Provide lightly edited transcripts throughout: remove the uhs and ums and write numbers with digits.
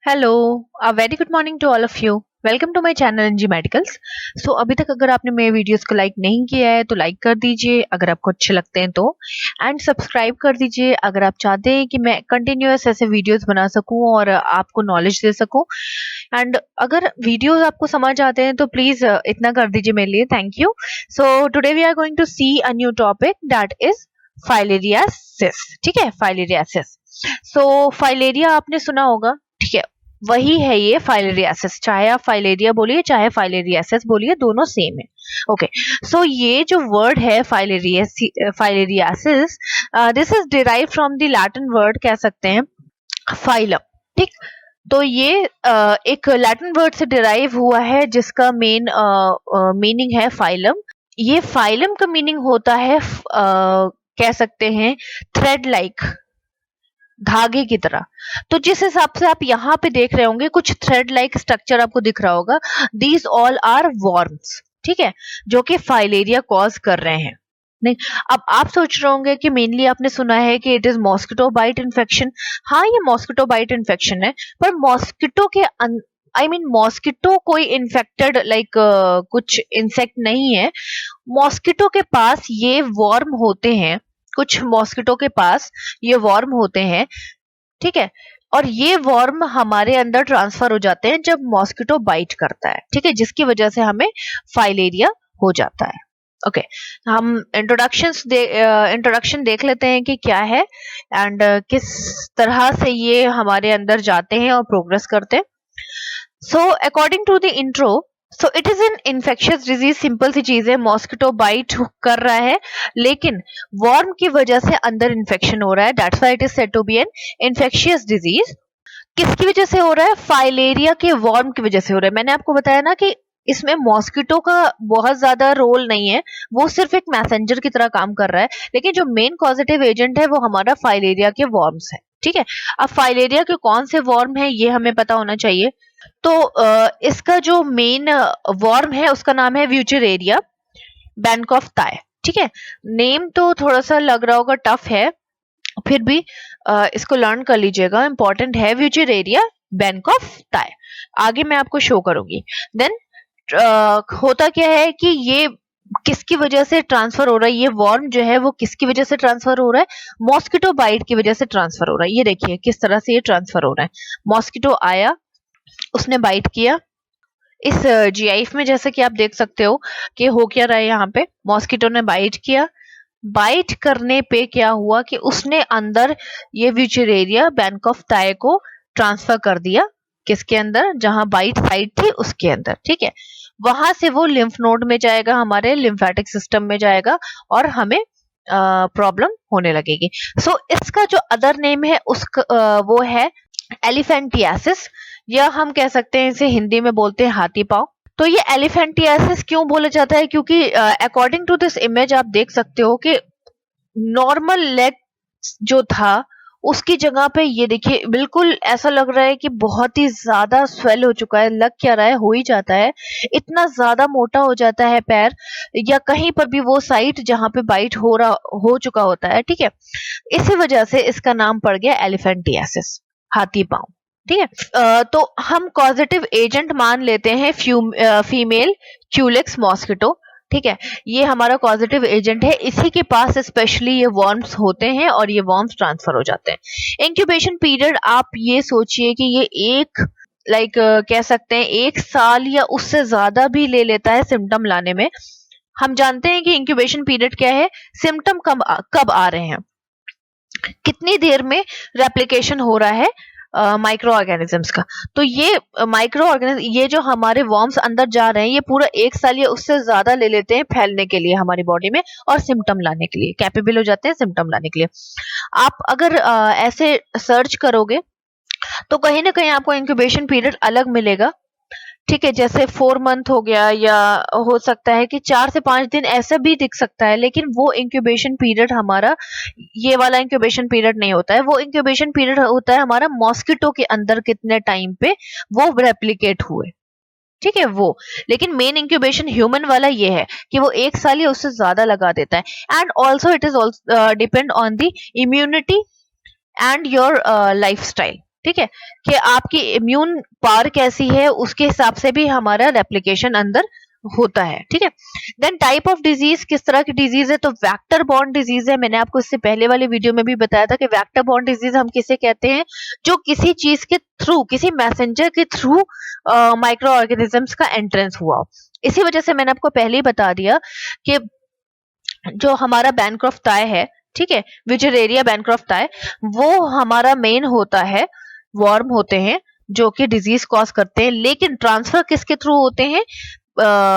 Hello, a very good morning to all of you. Welcome to my channel NG medicals. So अभी तक अगर आपने मेरे videos को लाइक नहीं किया है तो लाइक कर दीजिए अगर आपको अच्छे लगते हैं तो, एंड सब्सक्राइब कर दीजिए अगर आप चाहते हैं कि मैं कंटिन्यूअस ऐसे वीडियोस बना सकूं और आपको नॉलेज दे सकूं। एंड अगर वीडियोस आपको समझ आते हैं तो प्लीज इतना कर दीजिए मेरे लिए, thank you. So today we are going to see a new topic that is filariasis. ठीक है, फाइलेरियासिस। सो फाइलेरिया आपने सुना होगा, ठीक है, वही है ये फाइलेरियासिस। चाहे आप फाइलेरिया बोलिए चाहे फाइलेरियासिस बोलिए, दोनों सेम है। ओके, सो ये जो वर्ड है filariasis, this is derive from the Latin word, कह सकते हैं, फाइलम। ठीक, तो ये एक लैटिन वर्ड से डिराइव हुआ है जिसका मेन मीनिंग है फाइलम। ये फाइलम का मीनिंग होता है कह सकते हैं थ्रेड लाइक, धागे की तरह। तो जिस हिसाब से आप यहाँ पे देख रहे होंगे कुछ थ्रेड लाइक स्ट्रक्चर आपको दिख रहा होगा, दीज ऑल आर वॉर्म्स। ठीक है, जो कि फाइलेरिया कॉज कर रहे हैं। नहीं, अब आप सोच रहे होंगे कि मेनली आपने सुना है कि it is mosquito bite infection. हाँ, ये मॉस्किटो बाइट इन्फेक्शन है, पर मॉस्किटो के मॉस्किटो कोई इन्फेक्टेड लाइक कुछ इंसेक्ट नहीं है। मॉस्किटो के पास ये वॉर्म होते हैं, कुछ मॉस्किटो के पास ये वॉर्म होते हैं। ठीक है, और ये वॉर्म हमारे अंदर ट्रांसफर हो जाते हैं जब मॉस्किटो बाइट करता है। ठीक है, जिसकी वजह से हमें फाइलेरिया हो जाता है। ओके, हम इंट्रोडक्शन देख लेते हैं कि क्या है एंड किस तरह से ये हमारे अंदर जाते हैं और प्रोग्रेस करते हैं। So according to the intro, so it is an infectious disease. Simple सी चीज है, मॉस्किटो बाइट कर रहा है लेकिन वॉर्म की वजह से अंदर इन्फेक्शन हो रहा है, that's why it is said to be an infectious disease. किसकी वजह से हो रहा है? फाइलेरिया के वॉर्म की वजह से हो रहा है। मैंने आपको बताया ना कि इसमें मॉस्किटो का बहुत ज्यादा रोल नहीं है, वो सिर्फ एक मैसेंजर की तरह काम कर रहा है, लेकिन जो मेन कॉजेटिव एजेंट है वो हमारा फाइलेरिया के वॉर्म्स है। ठीक है, अब फाइलेरिया के कौन से वॉर्म है ये हमें पता होना चाहिए। तो इसका जो मेन वॉर्म है उसका नाम है व्यूचरेरिया बैंक ऑफ थाई। ठीक है, नेम तो थोड़ा सा लग रहा होगा टफ है, फिर भी इसको लर्न कर लीजिएगा, इंपॉर्टेंट है। व्यूचरेरिया बैंक ऑफ थाई, आगे मैं आपको शो करूंगी। देन होता क्या है कि ये किसकी वजह से ट्रांसफर हो रहा है, ये वॉर्म जो है वो किसकी वजह से ट्रांसफर हो रहा है? मॉस्किटो बाइट की वजह से ट्रांसफर हो रहा है। ये देखिए किस तरह से ये ट्रांसफर हो रहा है। मॉस्किटो आया, उसने बाइट किया इस जीआईएफ में, जैसे कि आप देख सकते हो कि हो क्या रहा है यहाँ पे। मॉस्किटो ने बाइट किया, बाइट करने पे क्या हुआ कि उसने अंदर ये व्यूचरेरिया बैंक ऑफ थाई को ट्रांसफर कर दिया। किसके अंदर? जहां बाइट साइट थी उसके अंदर। ठीक है, वहां से वो लिम्फ नोड में जाएगा, हमारे लिम्फेटिक सिस्टम में जाएगा और हमें प्रॉब्लम होने लगेगी। सो इसका जो अदर नेम है उसका वो है एलिफेंटियासिस, या हम कह सकते हैं इसे हिंदी में बोलते हैं हाथी पांव। तो ये एलिफेंटियासिस क्यों बोला जाता है? क्योंकि अकॉर्डिंग टू दिस इमेज आप देख सकते हो कि नॉर्मल लेग जो था उसकी जगह पे ये देखिए बिल्कुल ऐसा लग रहा है कि बहुत ही ज्यादा स्वेल हो चुका है। लग क्या रहा है, हो ही जाता है, इतना ज्यादा मोटा हो जाता है पैर या कहीं पर भी वो साइट जहां पे बाइट हो चुका होता है। ठीक है, इसी वजह से इसका नाम पड़ गया एलिफेंटियासिस, हाथी पांव। ठीक है, तो हम कॉजेटिव एजेंट मान लेते हैं फीमेल क्यूलेक्स मॉस्किटो। ठीक है, ये हमारा कॉजेटिव एजेंट है, इसी के पास स्पेशली ये वॉर्म्स होते हैं और ये वॉर्म्स ट्रांसफर हो जाते हैं। इंक्यूबेशन पीरियड आप ये सोचिए कि ये एक कह सकते हैं 1 साल या उससे ज्यादा भी ले लेता है सिम्टम लाने में। हम जानते हैं कि इंक्यूबेशन पीरियड क्या है, सिम्टम कब आ रहे हैं, कितनी देर में रेप्लिकेशन हो रहा है माइक्रो ऑर्गेनिजम्स का। तो ये माइक्रो ऑर्गेनिज्म, ये जो हमारे वॉर्म्स अंदर जा रहे हैं, ये पूरा 1 साल या उससे ज्यादा ले लेते हैं फैलने के लिए हमारी बॉडी में और सिम्टम लाने के लिए, कैपेबल हो जाते हैं सिम्टम लाने के लिए। आप अगर ऐसे सर्च करोगे तो कहीं ना कहीं आपको इंक्यूबेशन पीरियड अलग मिलेगा। ठीक है, जैसे 4 मंथ हो गया, या हो सकता है कि 4 से 5 दिन ऐसा भी दिख सकता है, लेकिन वो इंक्यूबेशन पीरियड हमारा ये वाला इंक्यूबेशन पीरियड नहीं होता है। वो इंक्यूबेशन पीरियड होता है हमारा मॉस्किटो के अंदर कितने टाइम पे वो रेप्लिकेट हुए। ठीक है, वो, लेकिन मेन इंक्यूबेशन ह्यूमन वाला ये है कि वो 1 साल या उससे ज्यादा लगा देता है। And also it is depend on the immunity and your life style. ठीक है, कि आपकी इम्यून पावर कैसी है, उसके हिसाब से भी हमारा रेप्लिकेशन अंदर होता है। ठीक है, देन टाइप ऑफ डिजीज, किस तरह की डिजीज है, तो वेक्टर बॉर्न डिजीज है। मैंने आपको इससे पहले वाले वीडियो में भी बताया था कि वेक्टर बॉर्न डिजीज हम किसे कहते हैं, जो किसी चीज के थ्रू, किसी मैसेंजर के थ्रू माइक्रो ऑर्गेनिजम्स का एंट्रेंस हुआ हो। इसी वजह से मैंने आपको पहले ही बता दिया कि जो हमारा बैनक्रॉफ्ट टाई है, ठीक है, विजरेरिया बैनक्रॉफ्ट टाई, वो हमारा मेन होता है, वर्म होते हैं जो कि डिजीज कॉज करते हैं, लेकिन ट्रांसफर किसके थ्रू होते हैं,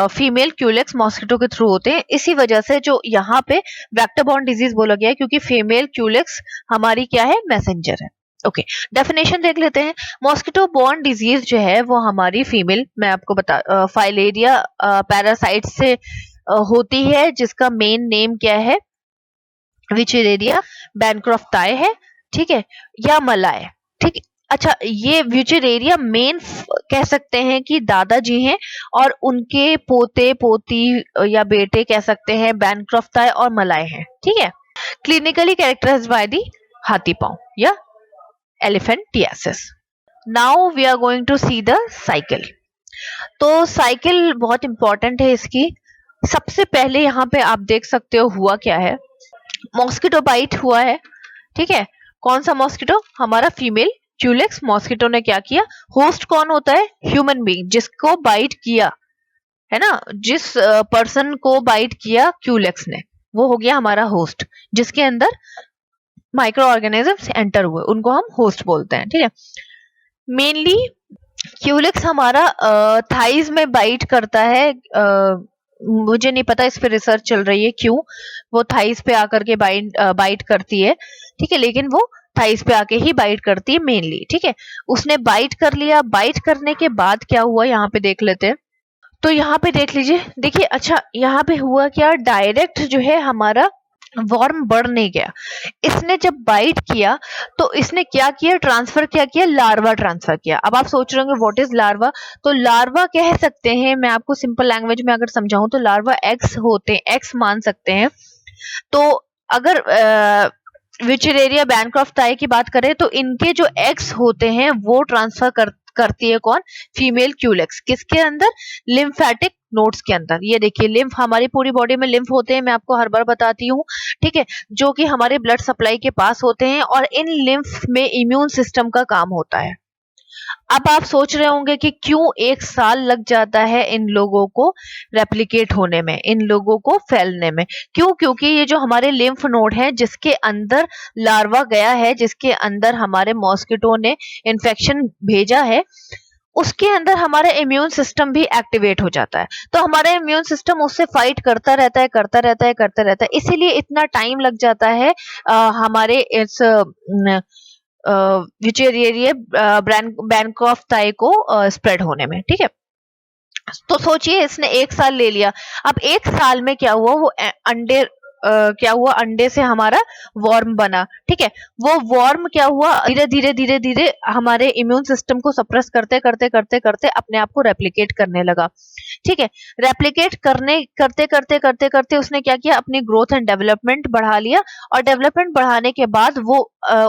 फीमेल क्यूलेक्स मॉस्किटो के थ्रू होते हैं। इसी वजह से जो यहाँ पे वेक्टर बॉर्न डिजीज बोला गया है, क्योंकि फीमेल क्यूलेक्स हमारी क्या है, मैसेंजर है। ओके, डेफिनेशन देख लेते हैं। मॉस्किटो बॉर्न डिजीज जो है वो हमारी फीमेल, मैं आपको बता, फाइलेरिया पैरासाइट से होती है, जिसका मेन नेम क्या है, विचेरेरिया बैनक्रॉफ्ट टाई है, ठीक है, या मलाय। ठीक, अच्छा, ये विचेरेरिया मेन कह सकते हैं कि दादाजी हैं, और उनके पोते पोती या बेटे कह सकते हैं बैनक्रॉफ्ट टाई और मलाय हैं। ठीक है, क्लिनिकली कैरेक्टराइज्ड बाय दी हाथी पांव या elephantiasis. Now we are going to see the cycle. तो साइकिल बहुत इंपॉर्टेंट है इसकी। सबसे पहले यहाँ पे आप देख सकते हो हुआ क्या है, मॉस्किटो बाइट हुआ है। ठीक है, कौन सा मॉस्किटो, हमारा फीमेल क्यूलेक्स मॉस्किटो ने क्या किया, होस्ट कौन होता है, ह्यूमन बीइंग, जिसको बाइट किया है ना, जिस पर्सन को बाइट किया क्यूलेक्स ने, वो हो गया हमारा होस्ट, जिसके अंदर माइक्रो ऑर्गेनिजम्स एंटर हुए, उनको हम होस्ट बोलते हैं। ठीक है, मेनली क्यूलेक्स हमारा थाइज में बाइट करता है। मुझे नहीं पता, इस पे रिसर्च चल रही है क्यों वो थाइस पे आकर के बाइट करती है। ठीक है, लेकिन वो थाइस पे आके ही बाइट करती है मेनली। ठीक है, उसने बाइट कर लिया, बाइट करने के बाद क्या हुआ यहाँ पे देख लेते हैं। तो यहाँ पे देख लीजिए, देखिए, अच्छा यहाँ पे हुआ क्या, डायरेक्ट जो है हमारा वर्म बढ़ नहीं गया, इसने जब बाइट किया तो इसने क्या किया, ट्रांसफर क्या किया, लार्वा ट्रांसफर किया। अब आप सोच रहे होंगे व्हाट इज लार्वा, तो लार्वा कह सकते हैं, मैं आपको सिंपल लैंग्वेज में अगर समझाऊं तो लार्वा एग्स होते हैं, एग्स मान सकते हैं। तो अगर विचरेरिया बैनक्रॉफ्ट टाई की बात करें तो इनके जो एग्स होते हैं वो ट्रांसफर करती है कौन, फीमेल क्यूलेक्स, किसके अंदर, लिम्फेटिक नोड्स के अंदर। ये देखिए, लिम्फ, हमारी पूरी बॉडी में लिम्फ होते हैं, मैं आपको हर बार बताती हूँ। ठीक है, जो कि हमारे ब्लड सप्लाई के पास होते हैं, और इन लिम्फ में इम्यून सिस्टम का काम होता है। अब आप सोच रहे होंगे कि क्यों 1 साल लग जाता है इन लोगों को रेप्लिकेट होने में, इन लोगों को फैलने में, क्यों, क्योंकि ये जो हमारे लिम्फ नोड है, जिसके अंदर लार्वा गया है, जिसके अंदर हमारे मॉस्किटो ने इन्फेक्शन भेजा है, उसके अंदर हमारा इम्यून सिस्टम भी एक्टिवेट हो जाता है। तो हमारा इम्यून सिस्टम उससे फाइट करता रहता है, करता रहता है, करता रहता है, इसीलिए इतना टाइम लग जाता है हमारे इस विचेरिया बैनक्रॉफ्ट टाई को स्प्रेड होने में। ठीक है, तो सोचिए इसने 1 साल ले लिया। अब 1 साल में क्या हुआ, वो अंडे क्या हुआ, अंडे से हमारा वॉर्म बना। ठीक है, वो वॉर्म क्या हुआ, धीरे धीरे धीरे धीरे हमारे इम्यून सिस्टम को सप्रेस करते करते करते करते अपने आप को रेप्लिकेट करने लगा। ठीक है, रेप्लिकेट करते करते करते करते उसने क्या किया, अपनी ग्रोथ एंड डेवलपमेंट बढ़ा लिया, और डेवलपमेंट बढ़ाने के बाद वो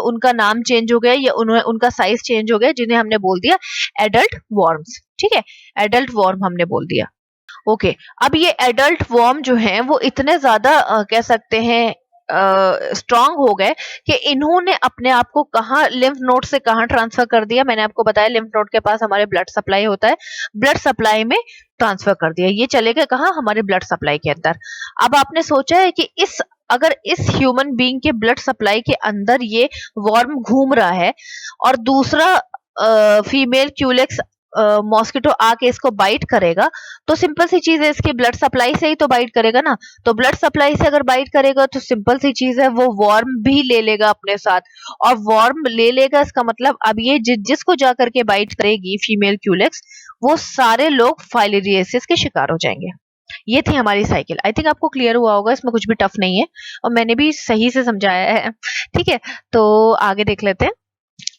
उनका नाम चेंज हो गया, या उनका साइज चेंज हो गया, जिन्हें हमने बोल दिया एडल्ट वॉर्म्स। ठीक है, एडल्ट वॉर्म हमने बोल दिया। ओके, अब ये एडल्ट वॉर्म जो हैं वो इतने ज्यादा कह सकते हैं स्ट्रांग हो गए कि इन्होंने अपने आप को कहाँ, लिम्फ नोड से कहाँ ट्रांसफर कर दिया। मैंने आपको बताया लिम्फ नोड के पास हमारे ब्लड सप्लाई होता है, ब्लड सप्लाई में ट्रांसफर कर दिया। ये चले गए कहाँ, हमारे ब्लड सप्लाई के अंदर। अब आपने सोचा है कि अगर इस ह्यूमन बीइंग के ब्लड सप्लाई के अंदर ये वॉर्म घूम रहा है, और दूसरा फीमेल क्यूलेक्स मॉस्किटो आके इसको बाइट करेगा, तो सिंपल सी चीज है, इसके ब्लड सप्लाई से ही तो बाइट करेगा ना। तो ब्लड सप्लाई से अगर बाइट करेगा तो सिंपल सी चीज है, वो वॉर्म भी ले लेगा अपने साथ, और वॉर्म ले लेगा, इसका मतलब अब ये जिसको जाकर के बाइट करेगी फीमेल क्यूलेक्स, वो सारे लोग फाइलेरियासिस के शिकार हो जाएंगे। ये थी हमारी साइकिल। आई थिंक आपको क्लियर हुआ होगा, इसमें कुछ भी टफ नहीं है, और मैंने भी सही से समझाया है। ठीक है, तो आगे देख लेते हैं,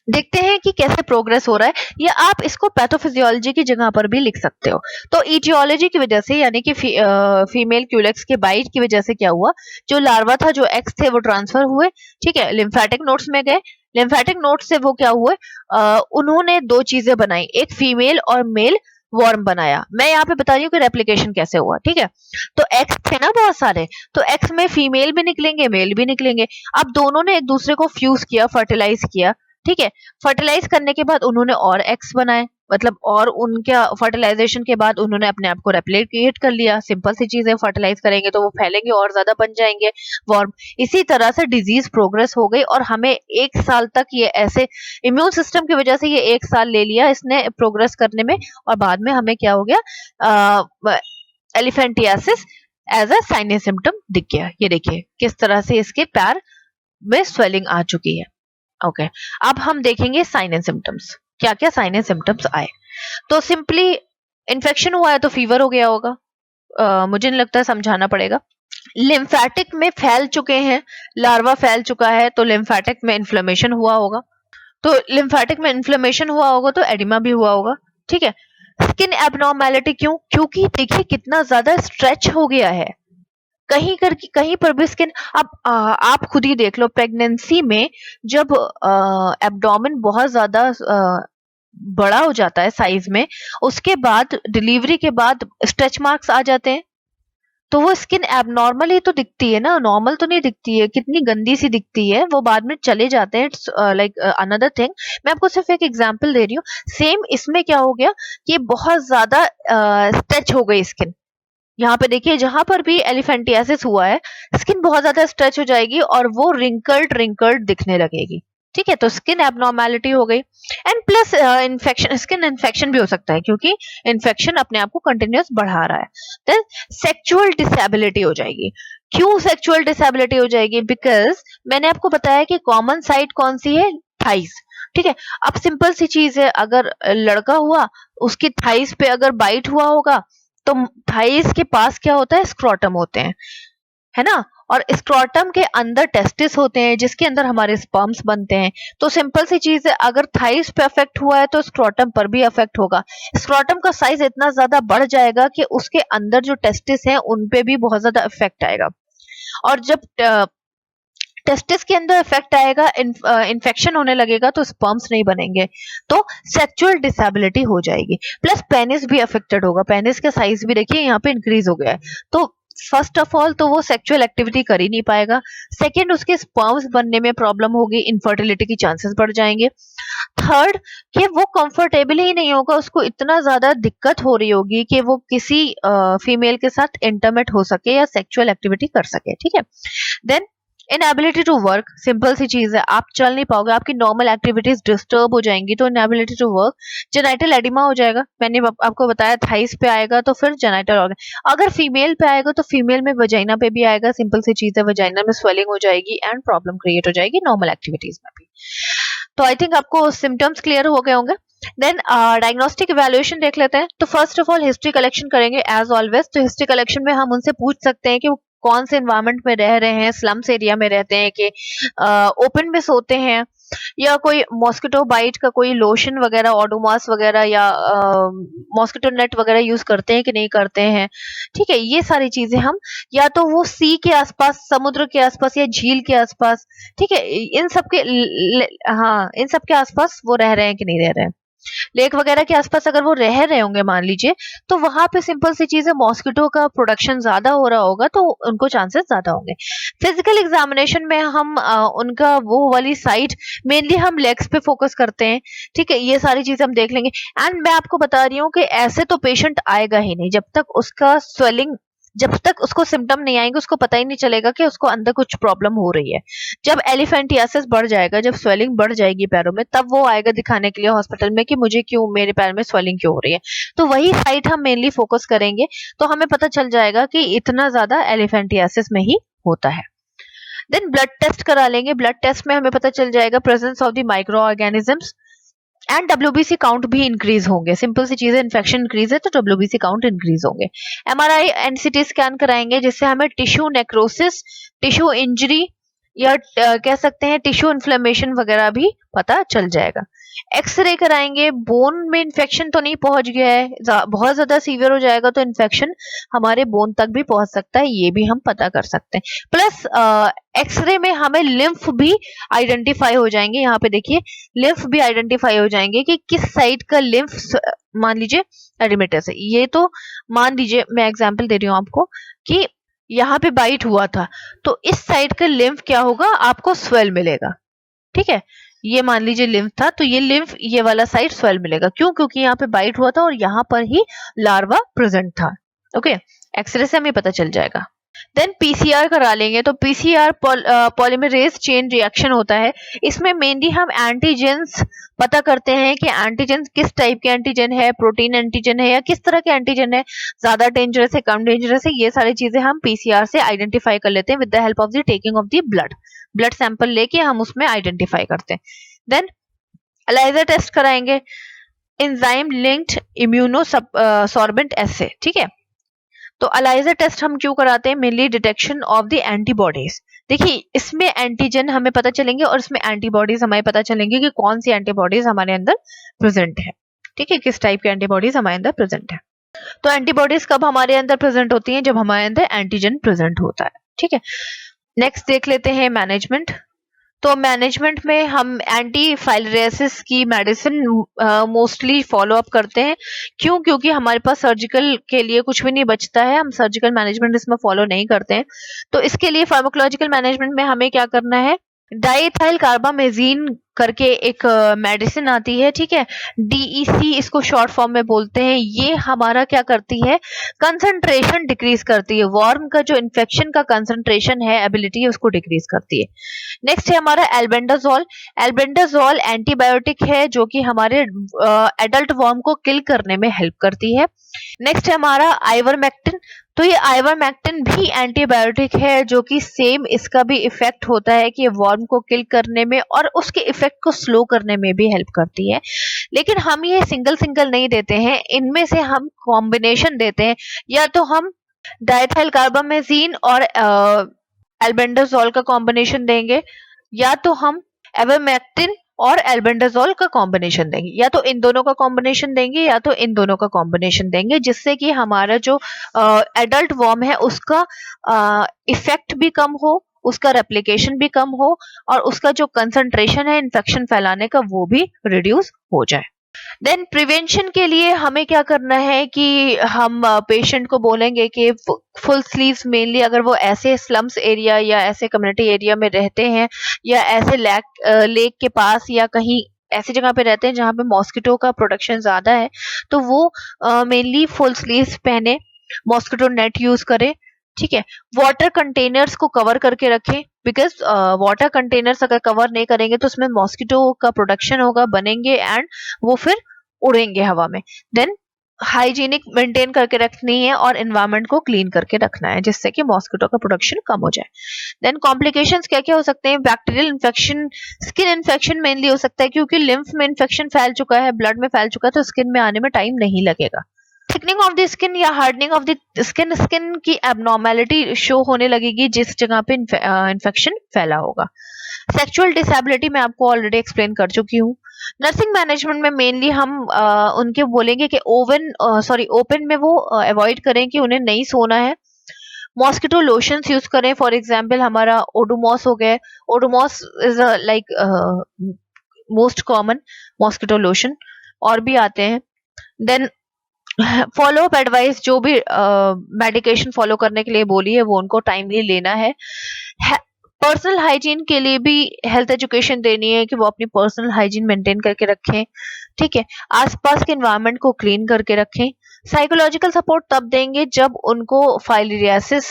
देखते हैं कि कैसे प्रोग्रेस हो रहा है, या आप इसको पैथोफिजियोलॉजी की जगह पर भी लिख सकते हो। तो इटियोलॉजी की वजह से, यानी कि फीमेल क्यूलेक्स के बाइट की वजह से क्या हुआ, जो लार्वा था, जो एग्स थे, वो ट्रांसफर हुए। ठीक है, लिम्फेटिक नोड्स में गए, लिम्फेटिक नोड से वो क्या हुए, उन्होंने दो चीजें बनाई, एक फीमेल और मेल वर्म बनाया। मैं यहाँ पे बता रही हूँ कि रेप्लिकेशन कैसे हुआ, ठीक है। तो एक्स थे ना बहुत सारे, तो एक्स में फीमेल भी निकलेंगे मेल भी निकलेंगे। अब दोनों ने एक दूसरे को फ्यूज किया, फर्टिलाइज किया, ठीक है। फर्टिलाइज करने के बाद उन्होंने और एक्स बनाए, मतलब और उनके फर्टिलाइजेशन के बाद उन्होंने अपने आप को रेप्लिकेट कर लिया। सिंपल सी चीज है, फर्टिलाइज करेंगे तो वो फैलेंगे और ज्यादा बन जाएंगे वर्म। इसी तरह से डिजीज प्रोग्रेस हो गई और हमें 1 साल तक ये ऐसे, इम्यून सिस्टम की वजह से ये 1 साल ले लिया इसने प्रोग्रेस करने में, और बाद में हमें क्या हो गया, elephantiasis as a sign symptom दिख गया। ये देखिए किस तरह से इसके पैर में स्वेलिंग आ चुकी है। ओके, अब हम देखेंगे साइन एंड सिम्टम्स, क्या क्या साइन एंड सिम्टम्स आए। तो सिंपली इन्फेक्शन हुआ है तो फीवर हो गया होगा, मुझे नहीं लगता है समझाना पड़ेगा। लिम्फेटिक में फैल चुके हैं, लार्वा फैल चुका है तो लिम्फेटिक में इन्फ्लेमेशन हुआ होगा, तो लिम्फेटिक में इन्फ्लेमेशन हुआ होगा तो एडिमा भी हुआ होगा, ठीक है। स्किन एबनॉर्मेलिटी क्यों, क्योंकि देखिए कितना ज्यादा स्ट्रेच हो गया है, कहीं पर भी स्किन। अब आप खुद ही देख लो, प्रेगनेंसी में जब एब्डोमेन बहुत ज्यादा बड़ा हो जाता है साइज में, उसके बाद डिलीवरी के बाद स्ट्रेच मार्क्स आ जाते हैं, तो वो स्किन एबनॉर्मल ही तो दिखती है ना, नॉर्मल तो नहीं दिखती है, कितनी गंदी सी दिखती है, वो बाद में चले जाते हैं। It's like another thing. मैं आपको सिर्फ एक एग्जांपल दे रही हूँ। सेम इसमें क्या हो गया कि बहुत ज्यादा स्ट्रेच हो गई स्किन। यहाँ पे देखिए जहां पर भी एलिफेंटियासिस हुआ है, स्किन बहुत ज्यादा स्ट्रेच हो जाएगी और वो रिंकल्ड रिंकल्ड दिखने लगेगी, ठीक है। तो स्किन एबनॉर्मेलिटी हो गई, and plus infection, skin infection भी हो सकता है क्योंकि इन्फेक्शन अपने आप को कंटिन्यूअस बढ़ा रहा है। देन सेक्सुअल डिसेबिलिटी हो जाएगी। क्यों सेक्सुअल डिसेबिलिटी हो जाएगी? बिकॉज मैंने आपको बताया कि कॉमन साइट कौन सी है, थाइस, ठीक है। अब सिंपल सी चीज है, अगर लड़का हुआ उसकी थाइस पे अगर बाइट हुआ होगा तो थाइस के पास क्या होता है, स्क्रोटम होते हैं, है ना। और स्क्रोटम के अंदर टेस्टिस होते हैं जिसके अंदर हमारे स्पर्म्स बनते हैं। तो सिंपल सी चीज है, अगर थाइस पे अफेक्ट हुआ है तो स्क्रोटम पर भी अफेक्ट होगा। स्क्रोटम का साइज इतना ज्यादा बढ़ जाएगा कि उसके अंदर जो टेस्टिस हैं उन पे भी बहुत ज्यादा इफेक्ट आएगा। और जब टेस्टिस के अंदर इफेक्ट आएगा, इन्फेक्शन होने लगेगा तो स्पर्म्स नहीं बनेंगे, तो सेक्सुअल डिसेबिलिटी हो जाएगी। प्लस पेनिस भी अफेक्टेड होगा, पेनिस का साइज भी देखिए यहाँ पे इंक्रीज हो गया है। तो फर्स्ट ऑफ ऑल तो वो सेक्सुअल एक्टिविटी कर ही नहीं पाएगा। सेकेंड, उसके स्पर्म्स बनने में प्रॉब्लम होगी, इनफर्टिलिटी की चांसेस बढ़ जाएंगे। थर्ड, कि वो कंफर्टेबल ही नहीं होगा, उसको इतना ज्यादा दिक्कत हो रही होगी कि वो किसी फीमेल के साथ इंटरमेट हो सके या सेक्सुअल एक्टिविटी कर सके, ठीक है। Then inability to work, simple सी चीज है, आप चल नहीं पाओगे, आपकी नॉर्मल एक्टिविटीज डिस्टर्ब हो जाएंगी, तो inability to work. Genital oedema हो जाएगा, मैंने आपको बताया थाइस पे आएगा तो फिर जेनाइटल ऑर्गन। अगर फीमेल पे आएगा तो फीमेल में वजाइना पे भी आएगा, सिंपल सी चीज है, वजाइना में स्वेलिंग हो जाएगी एंड प्रॉब्लम क्रिएट हो जाएगी नॉर्मल एक्टिविटीज में भी। तो आई थिंक आपको सिम्टम्स क्लियर हो गए होंगे। देन डायग्नोस्टिक इवैल्यूएशन देख लेते हैं। तो first of all history collection करेंगे एज ऑलवेज। तो हिस्ट्री कलेक्शन में हम उनसे पूछ सकते हैं कि वो कौन से एनवायरनमेंट में रह रहे हैं, स्लम्स एरिया में रहते हैं कि ओपन में सोते हैं, या कोई मॉस्किटो बाइट का कोई लोशन वगैरह, ओडोमॉस वगैरह या मॉस्किटो नेट वगैरह यूज करते हैं कि नहीं करते हैं, ठीक है। ये सारी चीजें हम, या तो वो सी के आसपास, समुद्र के आसपास या झील के आसपास, ठीक है, इन सब के हाँ, इन सब के आसपास वो रह रहे हैं कि नहीं रह रहे हैं। लेक वगैरह के आसपास अगर वो रह रहे होंगे मान लीजिए, तो वहां पे सिंपल सी चीज है, मॉस्किटो का प्रोडक्शन ज्यादा हो रहा होगा तो उनको चांसेस ज्यादा होंगे। फिजिकल एग्जामिनेशन में हम उनका वो वाली साइट, मेनली हम लेग्स पे फोकस करते हैं, ठीक है। ये सारी चीजें हम देख लेंगे। एंड मैं आपको बता रही हूँ कि ऐसे तो पेशेंट आएगा ही नहीं जब तक उसका स्वेलिंग, जब तक उसको सिम्टम नहीं आएंगे, उसको पता ही नहीं चलेगा कि उसको अंदर कुछ प्रॉब्लम हो रही है। जब एलिफेंटियासिस बढ़ जाएगा, जब स्वेलिंग बढ़ जाएगी पैरों में, तब वो आएगा दिखाने के लिए हॉस्पिटल में कि मुझे क्यों, मेरे पैर में स्वेलिंग क्यों हो रही है। तो वही साइट हम मेनली फोकस करेंगे, तो हमें पता चल जाएगा कि इतना ज्यादा एलिफेंटियासिस में ही होता है। देन ब्लड टेस्ट करा लेंगे। ब्लड टेस्ट में हमें पता चल जाएगा presence of the micro organisms, and WBC count भी इंक्रीज होंगे। सिंपल सी चीज है, इन्फेक्शन इंक्रीज है तो डब्ल्यूबीसी काउंट इंक्रीज होंगे। एमआरआई एंड सीटी स्कैन कराएंगे जिससे हमें टिश्यू नेक्रोसिस, टिश्यू इंजरी, या कह सकते हैं टिश्यू इन्फ्लेमेशन वगैरह भी पता चल जाएगा। एक्सरे कराएंगे, बोन में इन्फेक्शन तो नहीं पहुंच गया है, बहुत ज्यादा सीवियर हो जाएगा तो इन्फेक्शन हमारे बोन तक भी पहुंच सकता है, ये भी हम पता कर सकते हैं। प्लस एक्सरे में हमें लिम्फ भी आइडेंटिफाई हो जाएंगे, यहाँ पे देखिए लिम्फ भी आइडेंटिफाई हो जाएंगे कि किस साइड का लिम्फ, मान लीजिए एडिमेटस है, ये तो मान लीजिए मैं एग्जांपल दे रही हूँ आपको कि यहाँ पे बाइट हुआ था तो इस साइड का लिम्फ क्या होगा, आपको स्वेल मिलेगा। ठीक है, ये मान लीजिए लिम्फ था तो ये लिम्फ, ये वाला साइड स्वेल मिलेगा, क्यों? क्योंकि यहाँ पे बाइट हुआ था और यहाँ पर ही लार्वा प्रेजेंट था। ओके, एक्सरे से हमें पता चल जाएगा। देन पीसीआर करा लेंगे, तो पीसीआर पॉलीमरेज चेन रिएक्शन होता है। इसमें मेनली हम एंटीजेंस पता करते हैं कि एंटीजन किस टाइप के एंटीजन है, प्रोटीन एंटीजन है या किस तरह के एंटीजन है, ज्यादा डेंजरस है, कम डेंजरस है, ये सारी चीजें हम पीसीआर से आइडेंटिफाई कर लेते हैं with the help of the taking of the blood sample लेके हम उसमें आइडेंटिफाई करते हैं। देन एलाइजा टेस्ट कराएंगे, एंजाइम लिंक्ड इम्यूनो सॉर्बेंट एसे। ठीक है, तो एलाइजा टेस्ट हम क्यों कराते हैं? Mainly detection of the antibodies. देखिए इसमें एंटीजन हमें पता चलेंगे और इसमें एंटीबॉडीज हमें पता चलेंगे कि कौन सी एंटीबॉडीज हमारे अंदर प्रेजेंट है। ठीक है, किस टाइप के एंटीबॉडीज हमारे अंदर प्रेजेंट है। तो एंटीबॉडीज कब हमारे अंदर प्रेजेंट होती हैं? जब हमारे अंदर एंटीजन प्रेजेंट होता है। ठीक है, नेक्स्ट देख लेते हैं मैनेजमेंट। तो मैनेजमेंट में हम एंटी फाइलरेसिस की मेडिसिन मोस्टली फॉलो अप करते हैं। क्यों? क्योंकि हमारे पास सर्जिकल के लिए कुछ भी नहीं बचता है, हम सर्जिकल मैनेजमेंट इसमें फॉलो नहीं करते हैं। तो इसके लिए फार्माकोलॉजिकल मैनेजमेंट में हमें क्या करना है, डाइएथाइल कार्बामेजीन करके एक मेडिसिन आती है। ठीक है, डीईसी इसको शॉर्ट फॉर्म में बोलते हैं। ये हमारा क्या करती है, कंसंट्रेशन डिक्रीज करती है, वर्म का जो इन्फेक्शन का कंसंट्रेशन है, एबिलिटी है, उसको डिक्रीज करती है। नेक्स्ट है हमारा एल्बेंडाजोल। एल्बेंडाजोल एंटीबायोटिक है जो कि हमारे एडल्ट वर्म को किल करने में हेल्प करती है। नेक्स्ट है हमारा आइवरमेक्टिन। तो ये आइवरमेक्टिन भी एंटीबायोटिक है जो कि सेम इसका भी इफेक्ट होता है कि वर्म को किल करने में और उसके इफेक्ट को स्लो करने में भी हेल्प करती है। लेकिन हम ये सिंगल सिंगल नहीं देते हैं, इनमें से हम कॉम्बिनेशन देते हैं। या तो हम डाइथाइल कार्बामेजीन और एल्बेंडाजोल का कॉम्बिनेशन देंगे, या तो हम एवरमेक्टिन और एल्बेंडाजोल का कॉम्बिनेशन देंगे, या तो इन दोनों का कॉम्बिनेशन देंगे या तो इन दोनों का कॉम्बिनेशन देंगे, जिससे कि हमारा जो एडल्ट वर्म है उसका इफेक्ट भी कम हो, उसका रेप्लिकेशन भी कम हो और उसका जो कंसंट्रेशन है इन्फेक्शन फैलाने का वो भी रिड्यूस हो जाए। देन प्रिवेंशन के लिए हमें क्या करना है कि हम पेशेंट को बोलेंगे कि फुल स्लीव्स, मेनली अगर वो ऐसे स्लम्स एरिया या ऐसे कम्युनिटी एरिया में रहते हैं या ऐसे लेक के पास या कहीं ऐसी जगह पे रहते हैं जहाँ पे मॉस्किटो का प्रोडक्शन ज्यादा है, तो वो मेनली फुल स्लीव्स पहने, मॉस्किटो नेट यूज करें। ठीक है, वाटर कंटेनर्स को कवर करके रखें, बिकॉज वाटर कंटेनर्स अगर कवर नहीं करेंगे तो उसमें मॉस्किटो का प्रोडक्शन होगा, बनेंगे एंड वो फिर उड़ेंगे हवा में। देन हाइजीनिक मेंटेन करके रखनी है और एनवायरनमेंट को क्लीन करके रखना है जिससे कि मॉस्किटो का प्रोडक्शन कम हो जाए। देन कॉम्प्लिकेशंस क्या क्या हो सकते हैं? Bacterial infection, skin infection mainly हो सकता है क्योंकि लिम्फ में इन्फेक्शन फैल चुका है, ब्लड में फैल चुका है, तो स्किन में आने में टाइम नहीं लगेगा। थिकनिंग ऑफ द स्किन या hardening of the skin, skin की एबनॉर्मेलिटी शो होने लगेगी जिस जगह पे इन्फेक्शन फैला होगा। सेक्सुअल डिसेबिलिटी मैं आपको ऑलरेडी एक्सप्लेन कर चुकी हूँ। नर्सिंग मैनेजमेंट में मेनली हम उनके बोलेंगे कि ओपन में वो अवॉइड करें कि उन्हें नहीं सोना है। मॉस्किटो लोशंस यूज करें, फॉर एग्जांपल हमारा ओडोमॉस हो गया, Odomos is like most common mosquito lotion, और भी आते हैं। देन फॉलो अप एडवाइस, जो भी मेडिकेशन फॉलो करने के लिए बोली है वो उनको टाइमली लेना है। पर्सनल हाइजीन के लिए भी हेल्थ एजुकेशन देनी है कि वो अपनी पर्सनल हाइजीन मेंटेन करके रखें। ठीक है, आसपास के एनवायरनमेंट को क्लीन करके रखें। साइकोलॉजिकल सपोर्ट तब देंगे जब उनको फाइलिरियासिस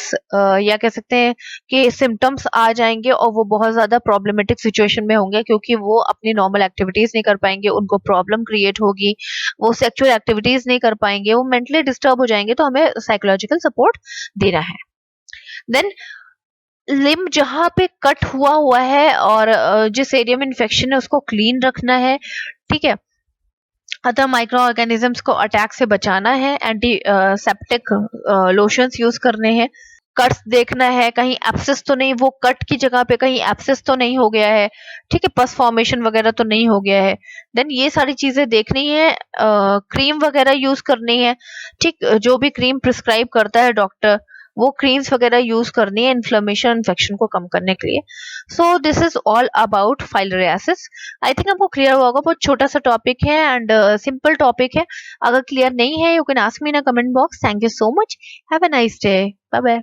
या कह सकते हैं कि सिम्टम्स आ जाएंगे और वो बहुत ज्यादा प्रॉब्लमेटिक सिचुएशन में होंगे, क्योंकि वो अपनी नॉर्मल एक्टिविटीज नहीं कर पाएंगे, उनको प्रॉब्लम क्रिएट होगी, वो सेक्सुअल एक्टिविटीज नहीं कर पाएंगे, वो मेंटली डिस्टर्ब हो जाएंगे, तो हमें साइकोलॉजिकल सपोर्ट देना है। देन लिम्ब जहां पे कट हुआ है और जिस एरिया में इन्फेक्शन है उसको क्लीन रखना है। ठीक है, अदर माइक्रो ऑर्गेनिजम्स को अटैक से बचाना है, एंटी सेप्टिक लोशंस यूज करने हैं। कट्स देखना है, कहीं एब्सेस तो नहीं, वो कट की जगह पे कहीं एब्सेस तो नहीं हो गया है, ठीक है, पस फॉर्मेशन वगैरह तो नहीं हो गया है। देन ये सारी चीजें देखनी है, क्रीम वगैरह यूज करनी है, ठीक, जो भी क्रीम प्रिस्क्राइब करता है डॉक्टर, वो क्रीम्स वगैरह यूज करनी है इन्फ्लेमेशन इन्फेक्शन को कम करने के लिए। So this is all about filariasis. I think आपको क्लियर हुआ होगा, बहुत छोटा सा टॉपिक है एंड सिंपल टॉपिक है। अगर क्लियर नहीं है, you can ask me in a comment box. Thank you so much, have a nice day, bye bye.